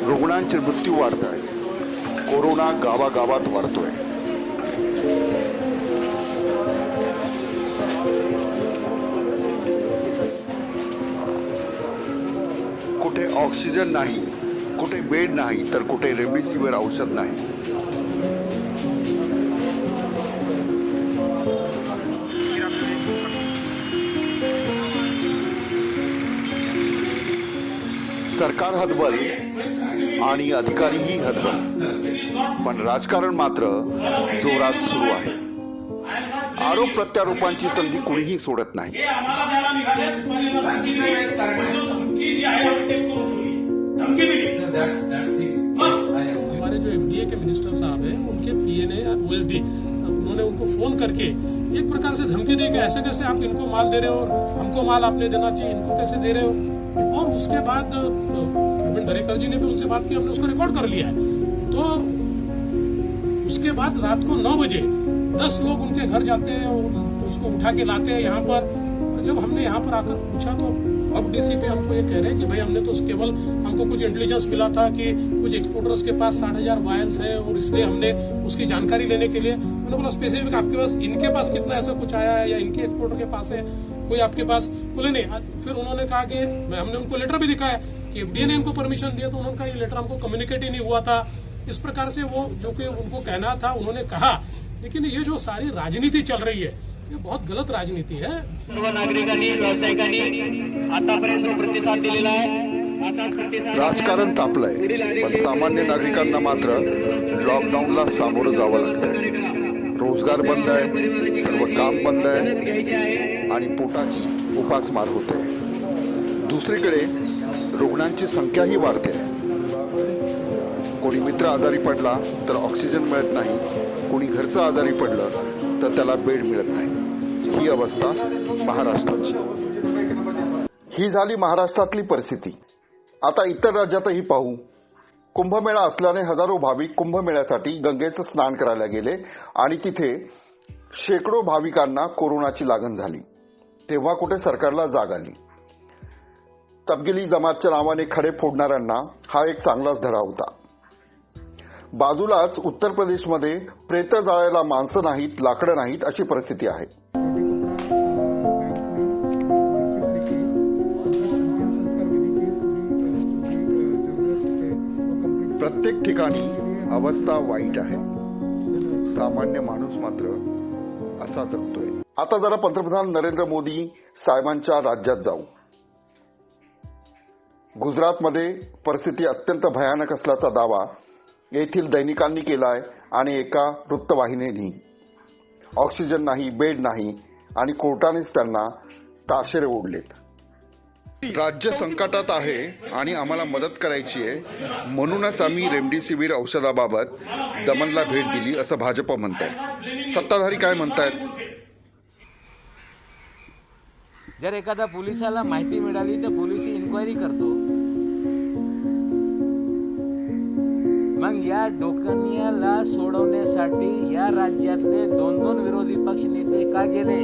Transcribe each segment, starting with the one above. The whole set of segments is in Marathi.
रुग्णांचे मृत्यू वाढत आहेत. कोरोना गावागावात वाढतोय. कुठे ऑक्सिजन नाही, कुठे बेड नाही, तर कुठे रेमडेसिवीर औषध नाही. सरकार हतबल आणि अधिकारीही हतबल, पण राजकारण मात्र जोरात सुरू आहे. आरोप प्रत्यारोपांची संधी कुणीही सोडत नाही. हमारे जो एफडीए के मिनिस्टर साहब हैं, उनके पीए ने ओएसडी उन्होंने उनको फोन करके एक प्रकार से धमकी दी कि ऐसे कैसे आप इनको माल दे रहे हो, हमको माल आपने देना चाहिए, इनको कैसे दे रहे हो। और उसके बाद प्रवीण दरेकर जी ने भी उनसे बात की, हमने उसको रिकॉर्ड कर लिया है। तो उसके बाद रात को 9 बजे 10 लोग उनके घर जाते हैं और उसको उठा के लाते हैं यहाँ पर। जब हमने यहाँ पर आकर पूछा तो अब डीसीपी हमको ये कह रहे हैं कि भाई हमने तो केवल हमको कुछ इंटेलिजेंस मिला था कि कुछ एक्सपोर्टर्स के पास 60,000 वायल्स है और इसलिए हमने उसकी जानकारी लेने के लिए। मैंने बोला स्पेसिफिक आपके पास इनके पास कितना ऐसा कुछ आया है या इनके एक्सपोर्टर के पास है कोई आपके पास? बोले नहीं। फिर उन्होंने कहा कि हमने उनको लेटर भी लिखा है कि एफडीए ने इनको परमिशन दिया, तो उन्होंने कहा ये लेटर हमको कम्युनिकेट ही नहीं हुआ था। इस प्रकार से वो जो कि उनको कहना था उन्होंने कहा। लेकिन ये जो सारी राजनीति चल रही है ये बहुत गलत राजनीति है। सर्व नागरिकांनी व्यावसायिकांनी आतापर्यंत जो प्रतिसाद दिलेला आहे असाच प्रतिसाद राजकारण तापलंय, पण सामान्य नागरिकांना मात्र लॉकडाऊनला सामोरं जावं लागतंय. रोजगार बंद आहे, सर्व काम बंद आहे आणि पोटाची उपासमार होते. दुसरीकडे रुग्णांची संख्याही वाढते. कोणी मित्र आजारी पडला तर ऑक्सिजन मिळत नाही, कोणी घरचं आजारी पडलं तर त्याला बेड मिळत नाही. ही अवस्था महाराष्ट्राची. ही झाली महाराष्ट्रातली परिस्थिती. आता इतर राज्यातही पाहू. कुंभमेळा असल्याने हजारो भाविक कुंभमेळ्यासाठी गंगेचं स्नान करायला गेले आणि तिथे शेकडो भाविकांना कोरोनाची लागण झाली. तेव्हा कुठे सरकारला जाग आली. तबगिली जमातच्या नावाने खडे फोडणाऱ्यांना हा एक चांगलाच धडा होता. बाजूलाच उत्तर प्रदेशमध्ये प्रेत जाळायला माणसं नाहीत, लाकडं नाहीत अशी परिस्थिती आहे. प्रत्येक ठिकाणी अवस्था वाईट आहे. सामान्य माणूस मात्र असा जगतोय. आता जरा पंतप्रधान नरेंद्र मोदी साहेबांच्या राज्यात जाऊ. गुजरातमध्ये परिस्थिती अत्यंत भयानक असल्याचा दावा येथील दैनिकांनी केलाय आणि एका वृत्तवाहिनीने. ऑक्सिजन नाही, बेड नाही आणि कोर्टानेच त्यांना ताशेरे ओढलेत. राज्य संकटात आहे आणि आम्हाला मदत करायची आहे, म्हणूनच आम्ही रेमडेसिवीर औषधाबाबत दमनला भेट दिली असं भाजप म्हणतात. सत्ताधारी काय म्हणतायत? जर एखादा पोलिसाला माहिती मिळाली तर पोलीस इन्क्वायरी करतो. मग या डोकनियाला सोडवण्यासाठी या राज्यातले 2 विरोधी पक्ष नेते का गेले?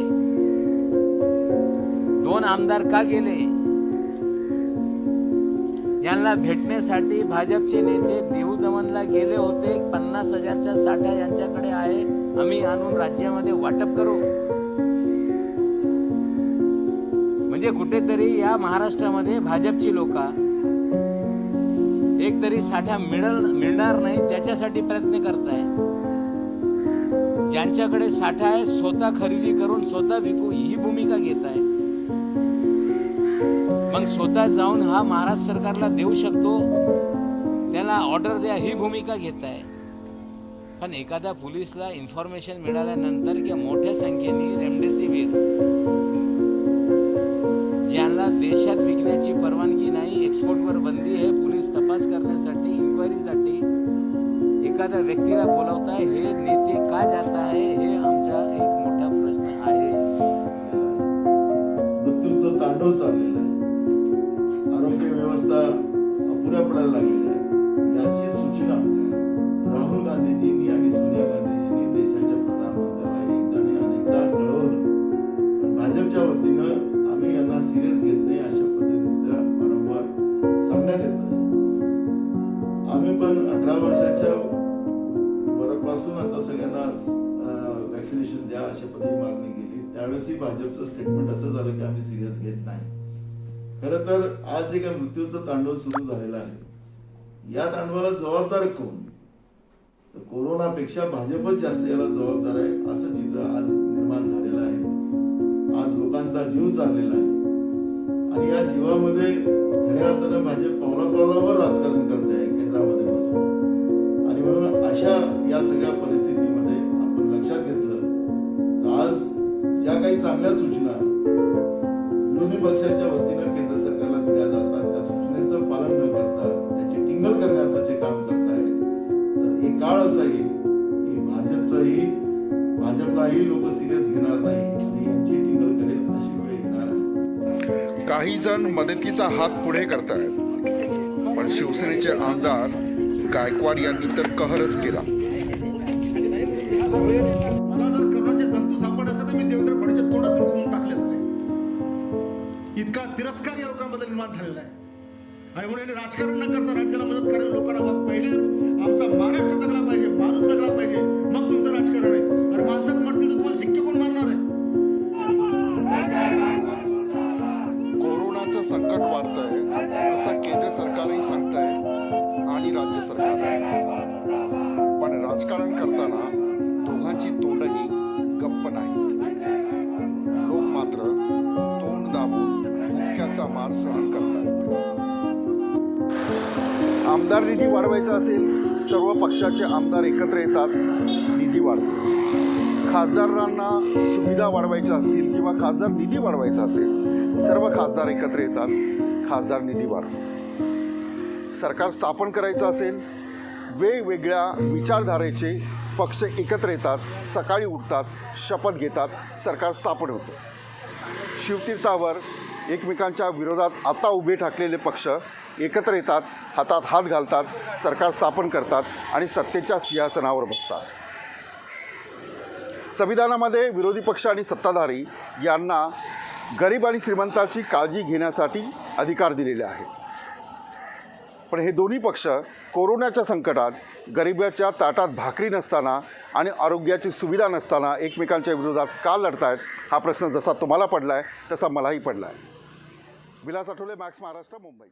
2 आमदार का गेले? यांना भेटण्यासाठी भाजपचे नेते दीव दमनला गेले होते. 50,000चा साठा यांच्याकडे आहे, आम्ही आणून राज्यामध्ये वाटप करू. म्हणजे कुठेतरी या महाराष्ट्रामध्ये भाजपची लोक एक तरी साठा मिळणार नाही त्याच्यासाठी प्रयत्न करताय. ज्यांच्याकडे साठा आहे स्वतः खरेदी करून स्वतः विकू ही भूमिका घेत आहे. मग स्वतः जाऊन हा महाराष्ट्र सरकारला देऊ शकतो, त्याला ऑर्डर द्या ही भूमिका घेत आहे. पण एखाद्या पोलिसला इन्फॉर्मेशन मिळाल्यानंतर की मोठ्या संख्येने रेमडेसिवीर ज्यांना देशात विकण्याची परवानगी नाही, एक्सपोर्टवर बंदी आहे, पोलीस तपास करण्यासाठी इन्क्वायरीसाठी एखाद्या व्यक्तीला बोलवत आहे, हे नेते का जात आहे हे आमचा एक मोठा प्रश्न आहे. मृत्यूचं तांडव चाललेलं आहे. आरोग्य व्यवस्था अपुऱ्या पडायला लागलेली आहे. याची सूचना राहुल गांधीजींनी आणि सोनिया गांधीजींनी देशाच्या प्रधानमंत्र्याला एकदा आणि अनेकदा कळवलं, पण भाजपच्या वतीनं आम्ही यांना सिरियस घेत नाही अशा पद्धतीचा वारंवार सांगण्यात येत आहे. आम्ही पण 18 वर्षाच्या वरापासून आता सगळ्यांना वॅक्सिनेशन द्या अशा पद्धती मागणी केली. त्यावेळेसही भाजपचं स्टेटमेंट असं झालं की आम्ही सिरियस घेत नाही. खरं तर आज जे काही मृत्यूचं तांडव सुरू झालेलं आहे, या तांडवाला जबाबदार कोण? तर कोरोनापेक्षा भाजपच जास्त याला जबाबदार आहे असं चित्र आज निर्माण झालेलं आहे. आज लोकांचा जीव चाललेला आहे आणि या जीवामध्ये खऱ्या अर्थानं भाजप पावलापावलावर राजकारण करते आहे केंद्रामध्ये बसून. आणि म्हणून अशा या सगळ्या परिस्थितीमध्ये आपण लक्षात घेतलं तर आज ज्या काही चांगल्या सूचना विरोधी पक्षाच्या वतीनं केंद्र सरकारला दिल्या जातात, त्या सूचनेचं पालन न करता त्याची टिंगल करण्याचं जे काम करताय, तर एक काळ असा येईल की भाजपलाही लोक सिरियस घेणार नाही आणि यांची टिंगल करेल अशी वेळ येणार आहे. काही जण मदतीचा हात पुढे करतायत, पण शिवसेनेचे आमदार गायकवाड यांनी तर कहरच केला. मला जर करोनाचे जंतू सापडायचे तर मी देवेंद्र फडणवीसच्या तोंडातून करून टाकले असते. इतका तिरस्कार या लोकांबद्दल निर्माण झालेला आहे आणि म्हणून राजकारण न करता राज्याला मदत करायला लोकांना पहिले आमचा महाराष्ट्र जगला पाहिजे, माणूस जगला पाहिजे, मग तुमचं राजकारण आहे. आणि माणसाचं मरतील तर तुम्हाला शिक्के कोण मारणार आहे? कोरोनाचं संकट वाढतंय असं केंद्र सरकारही सांगतंय आणि राज्य सरकार, पण राजकारण करताना दोघांची तोंडही गप्प नाही. लोक मात्र तोंड दाबून मुख्याचा मार सहन करतात. आमदार निधी वाढवायचा असेल, सर्व पक्षाचे आमदार एकत्र येतात, निधी वाढतो. खासदारांना सुविधा वाढवायच्या असतील किंवा खासदार निधी वाढवायचा असेल, सर्व खासदार एकत्र येतात, खासदार निधी वाढतो. सरकार स्थापन करायचं असेल, वेगवेगळ्या विचारधारेचे पक्ष एकत्र येतात, सकाळी उठतात, शपथ घेतात, सरकार स्थापन होतं. शिवतीर्थावर एकमेकांच्या विरोधात आता उभे ठाकलेले पक्ष एकत्र येतात, हातात हात घालतात, सरकार स्थापन करतात आणि सत्तेच्या सिंहासनावर बसतात. संविधानामध्ये विरोधी पक्ष आणि सत्ताधारी यांना गरीब आणि श्रीमंताची काळजी घेण्यासाठी अधिकार दिलेले आहे. पण हे दोन्ही पक्ष कोरोनाच्या संकटात गरिबाच्या ताटात भाकरी नसताना आणि आरोग्याची सुविधा नसताना एकमेकांच्या विरोधात का लढतायत, हा प्रश्न जसा तुम्हाला पडला आहे तसा मलाही पडला आहे. विलास आठवले, मॅक्स महाराष्ट्र, मुंबई.